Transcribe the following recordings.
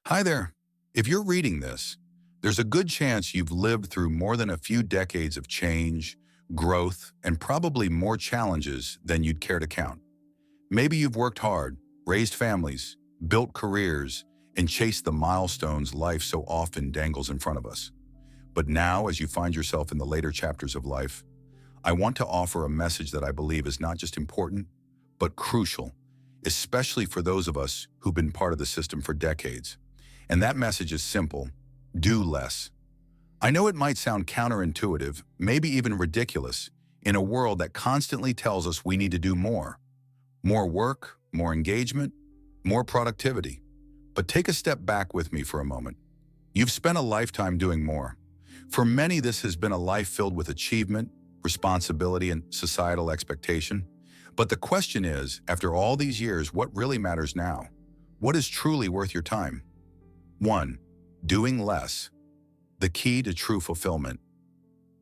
Hi there. If you're reading this, there's a good chance you've lived through more than a few decades of change, growth, and probably more challenges than you'd care to count. Maybe you've worked hard, raised families, built careers, and chased the milestones life so often dangles in front of us. But now, as you find yourself in the later chapters of life, I want to offer a message that I believe is not just important, but crucial, especially for those of us who've been part of the system for decades. And that message is simple: do less. I know it might sound counterintuitive, maybe even ridiculous, in a world that constantly tells us we need to do more. More work, more engagement, more productivity. But take a step back with me for a moment. You've spent a lifetime doing more. For many, this has been a life filled with achievement, responsibility, and societal expectation. But the question is, after all these years, what really matters now? What is truly worth your time? 1. Doing less. The key to true fulfillment.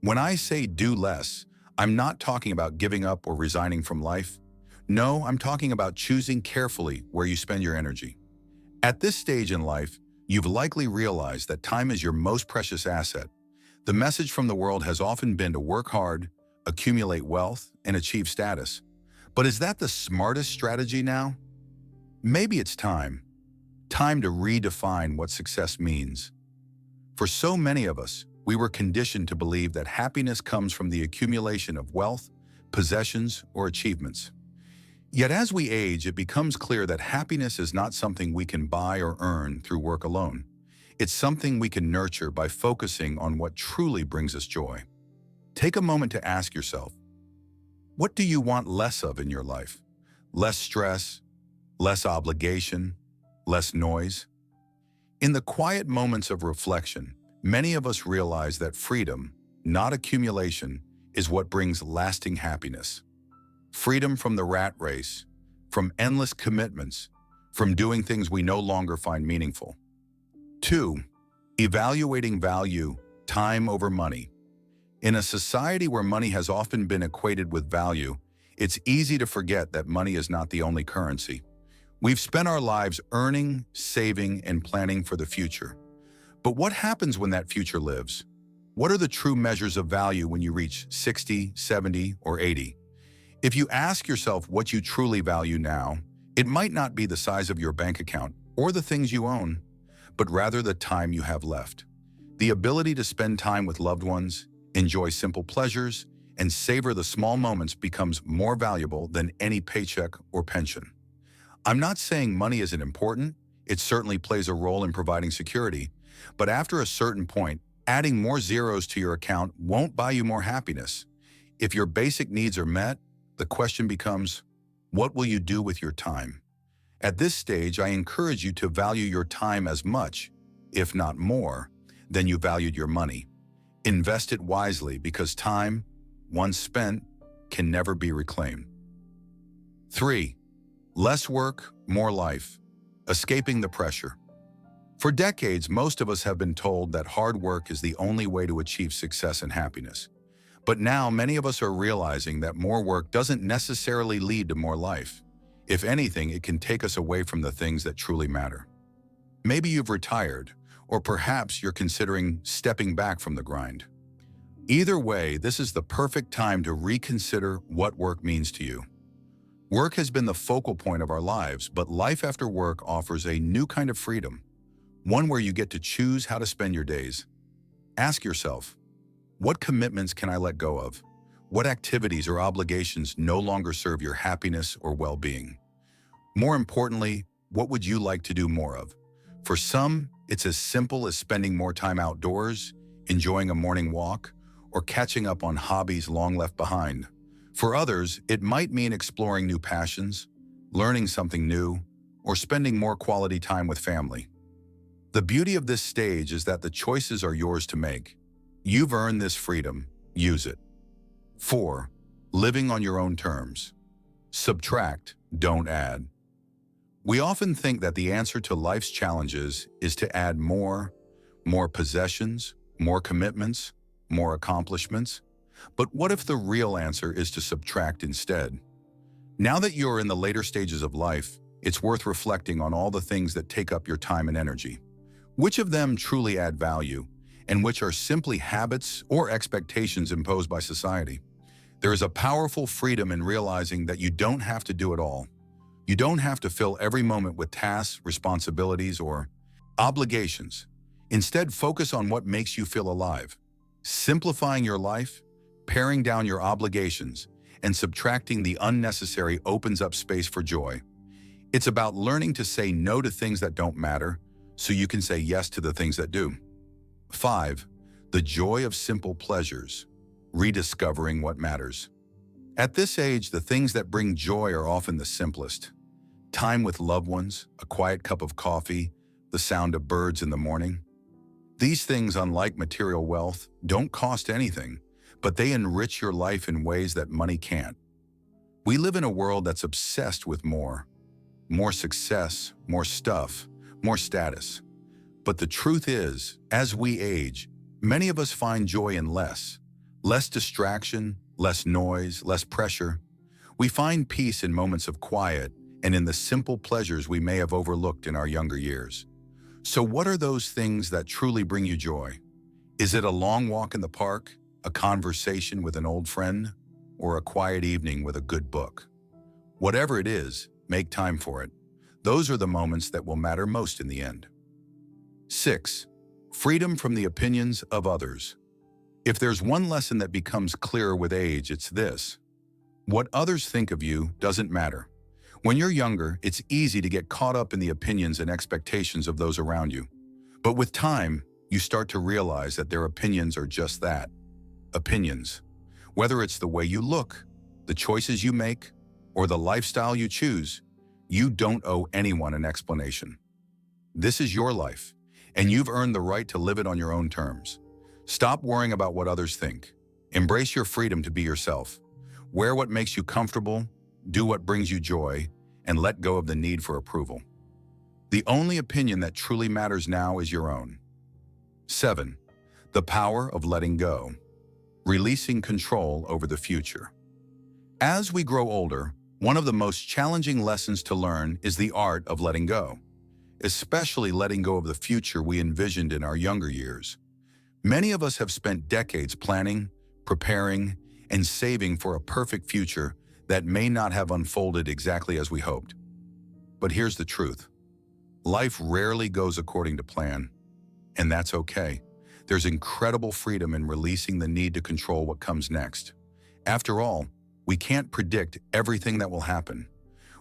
When I say do less, I'm not talking about giving up or resigning from life. No, I'm talking about choosing carefully where you spend your energy. At this stage in life, you've likely realized that time is your most precious asset. The message from the world has often been to work hard, accumulate wealth, and achieve status. But is that the smartest strategy now? Maybe it's time. Time to redefine what success means. For so many of us, we were conditioned to believe that happiness comes from the accumulation of wealth, possessions, or achievements. Yet as we age, it becomes clear that happiness is not something we can buy or earn through work alone. It's something we can nurture by focusing on what truly brings us joy. Take a moment to ask yourself, what do you want less of in your life? Less stress, less obligation, less noise? In the quiet moments of reflection, many of us realize that freedom, not accumulation, is what brings lasting happiness. Freedom from the rat race, from endless commitments, from doing things we no longer find meaningful. 2. Evaluating value, time over money. In a society where money has often been equated with value, it's easy to forget that money is not the only currency. We've spent our lives earning, saving, and planning for the future. But what happens when that future lives? What are the true measures of value when you reach 60, 70, or 80? If you ask yourself what you truly value now, it might not be the size of your bank account or the things you own, but rather the time you have left. The ability to spend time with loved ones, enjoy simple pleasures, and savor the small moments becomes more valuable than any paycheck or pension. I'm not saying money isn't important. It certainly plays a role in providing security. But after a certain point, adding more zeros to your account won't buy you more happiness. If your basic needs are met, the question becomes, what will you do with your time? At this stage, I encourage you to value your time as much, if not more, than you valued your money. Invest it wisely because time, once spent, can never be reclaimed. 3. Less work, more life. Escaping the pressure. For decades, most of us have been told that hard work is the only way to achieve success and happiness. But now, many of us are realizing that more work doesn't necessarily lead to more life. If anything, it can take us away from the things that truly matter. Maybe you've retired, or perhaps you're considering stepping back from the grind. Either way, this is the perfect time to reconsider what work means to you. Work has been the focal point of our lives, but life after work offers a new kind of freedom, one where you get to choose how to spend your days. Ask yourself, what commitments can I let go of? What activities or obligations no longer serve your happiness or well-being? More importantly, what would you like to do more of? For some, it's as simple as spending more time outdoors, enjoying a morning walk, or catching up on hobbies long left behind. For others, it might mean exploring new passions, learning something new, or spending more quality time with family. The beauty of this stage is that the choices are yours to make. You've earned this freedom, use it. 4. Living on your own terms. Subtract, don't add. We often think that the answer to life's challenges is to add more possessions, more commitments, more accomplishments. But what if the real answer is to subtract instead? Now that you're in the later stages of life, it's worth reflecting on all the things that take up your time and energy. Which of them truly add value, and which are simply habits or expectations imposed by society? There is a powerful freedom in realizing that you don't have to do it all. You don't have to fill every moment with tasks, responsibilities, or obligations. Instead, focus on what makes you feel alive. Simplifying your life, paring down your obligations, and subtracting the unnecessary opens up space for joy. It's about learning to say no to things that don't matter so you can say yes to the things that do. 5. The joy of simple pleasures. Rediscovering what matters. At this age, the things that bring joy are often the simplest. Time with loved ones, a quiet cup of coffee, the sound of birds in the morning. These things, unlike material wealth, don't cost anything, but they enrich your life in ways that money can't. We live in a world that's obsessed with more. More success, more stuff, more status. But the truth is, as we age, many of us find joy in less. Less distraction, less noise, less pressure. We find peace in moments of quiet and in the simple pleasures we may have overlooked in our younger years. So what are those things that truly bring you joy? Is it a long walk in the park, a conversation with an old friend, or a quiet evening with a good book? Whatever it is, make time for it. Those are the moments that will matter most in the end. 6. Freedom from the opinions of others. If there's one lesson that becomes clearer with age, it's this. What others think of you doesn't matter. When you're younger, it's easy to get caught up in the opinions and expectations of those around you. But with time, you start to realize that their opinions are just that, opinions. Whether it's the way you look, the choices you make, or the lifestyle you choose, you don't owe anyone an explanation. This is your life, and you've earned the right to live it on your own terms. Stop worrying about what others think. Embrace your freedom to be yourself. Wear what makes you comfortable, do what brings you joy, and let go of the need for approval. The only opinion that truly matters now is your own. 7. The power of letting go. Releasing control over the future. As we grow older, one of the most challenging lessons to learn is the art of letting go, especially letting go of the future we envisioned in our younger years. Many of us have spent decades planning, preparing, and saving for a perfect future that may not have unfolded exactly as we hoped. But here's the truth. Life rarely goes according to plan, and that's okay. There's incredible freedom in releasing the need to control what comes next. After all, we can't predict everything that will happen.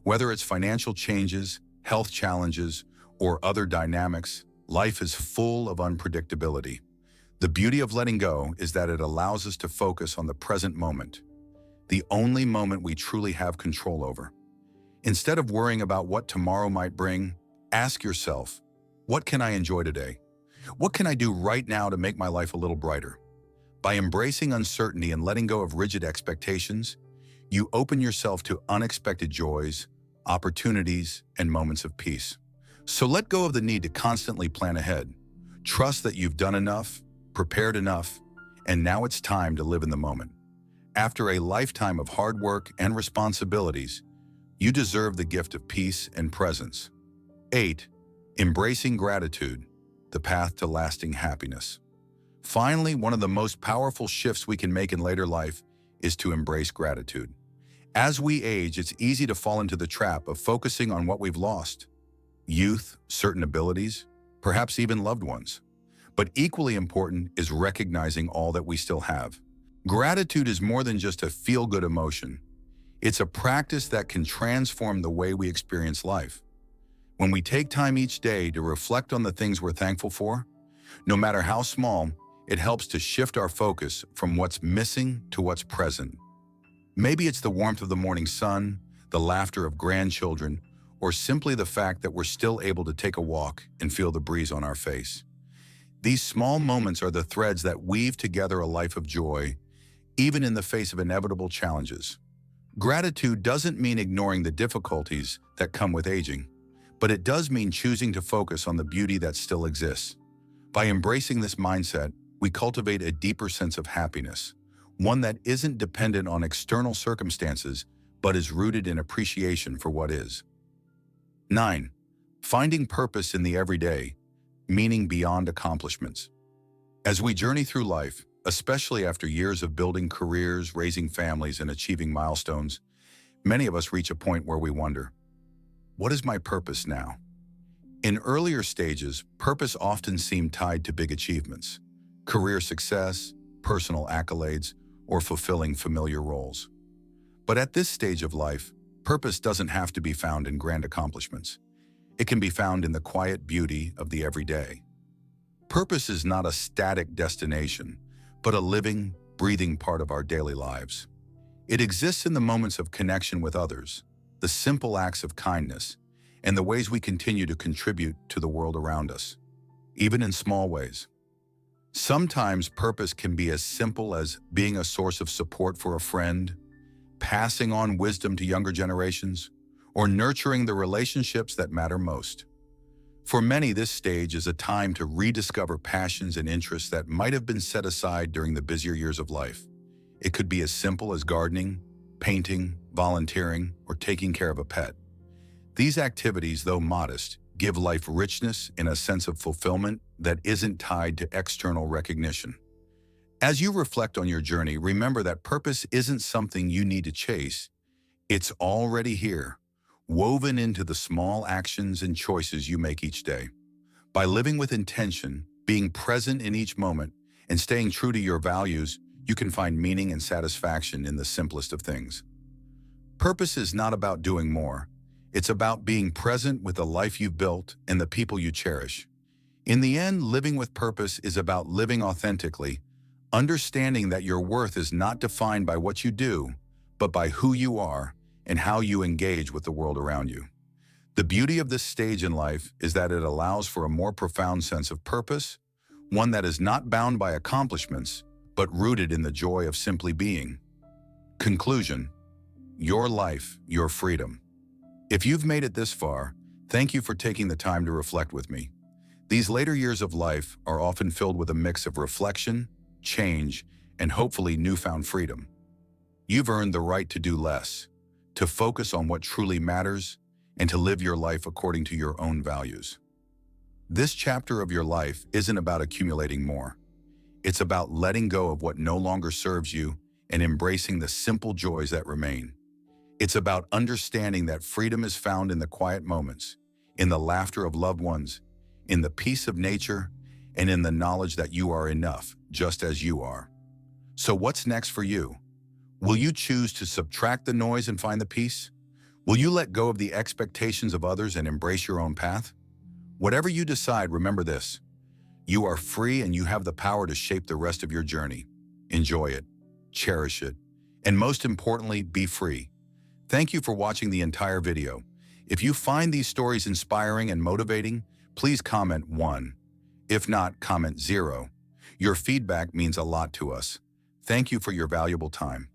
Whether it's financial changes, health challenges, or other dynamics, life is full of unpredictability. The beauty of letting go is that it allows us to focus on the present moment, the only moment we truly have control over. Instead of worrying about what tomorrow might bring, ask yourself, what can I enjoy today? What can I do right now to make my life a little brighter? By embracing uncertainty and letting go of rigid expectations, you open yourself to unexpected joys, opportunities, and moments of peace. So let go of the need to constantly plan ahead. Trust that you've done enough, prepared enough, and now it's time to live in the moment. After a lifetime of hard work and responsibilities, you deserve the gift of peace and presence. 8. Embracing gratitude, the path to lasting happiness. Finally, one of the most powerful shifts we can make in later life is to embrace gratitude. As we age, it's easy to fall into the trap of focusing on what we've lost. Youth, certain abilities, perhaps even loved ones. But equally important is recognizing all that we still have. Gratitude is more than just a feel-good emotion. It's a practice that can transform the way we experience life. When we take time each day to reflect on the things we're thankful for, no matter how small, it helps to shift our focus from what's missing to what's present. Maybe it's the warmth of the morning sun, the laughter of grandchildren, or simply the fact that we're still able to take a walk and feel the breeze on our face. These small moments are the threads that weave together a life of joy, even in the face of inevitable challenges. Gratitude doesn't mean ignoring the difficulties that come with aging, but it does mean choosing to focus on the beauty that still exists. By embracing this mindset, we cultivate a deeper sense of happiness, one that isn't dependent on external circumstances, but is rooted in appreciation for what is. 9. Finding purpose in the everyday, meaning beyond accomplishments. As we journey through life, especially after years of building careers, raising families, and achieving milestones, many of us reach a point where we wonder, what is my purpose now? In earlier stages, purpose often seemed tied to big achievements, career success, personal accolades, or fulfilling familiar roles. But at this stage of life, purpose doesn't have to be found in grand accomplishments. It can be found in the quiet beauty of the everyday. Purpose is not a static destination, but a living, breathing part of our daily lives. It exists in the moments of connection with others, the simple acts of kindness, and the ways we continue to contribute to the world around us, even in small ways. Sometimes purpose can be as simple as being a source of support for a friend, passing on wisdom to younger generations, or nurturing the relationships that matter most. For many, this stage is a time to rediscover passions and interests that might have been set aside during the busier years of life. It could be as simple as gardening, painting, volunteering, or taking care of a pet. These activities, though modest, give life richness and a sense of fulfillment that isn't tied to external recognition. As you reflect on your journey, remember that purpose isn't something you need to chase. It's already here, woven into the small actions and choices you make each day. By living with intention, being present in each moment, and staying true to your values, you can find meaning and satisfaction in the simplest of things. Purpose is not about doing more. It's about being present with the life you've built and the people you cherish. In the end, living with purpose is about living authentically, understanding that your worth is not defined by what you do, but by who you are and how you engage with the world around you. The beauty of this stage in life is that it allows for a more profound sense of purpose, one that is not bound by accomplishments, but rooted in the joy of simply being. Conclusion: your life, your freedom. If you've made it this far, thank you for taking the time to reflect with me. These later years of life are often filled with a mix of reflection, change, and hopefully newfound freedom. You've earned the right to do less, to focus on what truly matters, and to live your life according to your own values. This chapter of your life isn't about accumulating more. It's about letting go of what no longer serves you and embracing the simple joys that remain. It's about understanding that freedom is found in the quiet moments, in the laughter of loved ones, in the peace of nature, and in the knowledge that you are enough, just as you are. So what's next for you? Will you choose to subtract the noise and find the peace? Will you let go of the expectations of others and embrace your own path? Whatever you decide, remember this: you are free and you have the power to shape the rest of your journey. Enjoy it, cherish it, and most importantly, be free. Thank you for watching the entire video. If you find these stories inspiring and motivating, please comment 1. If not, comment 0. Your feedback means a lot to us. Thank you for your valuable time.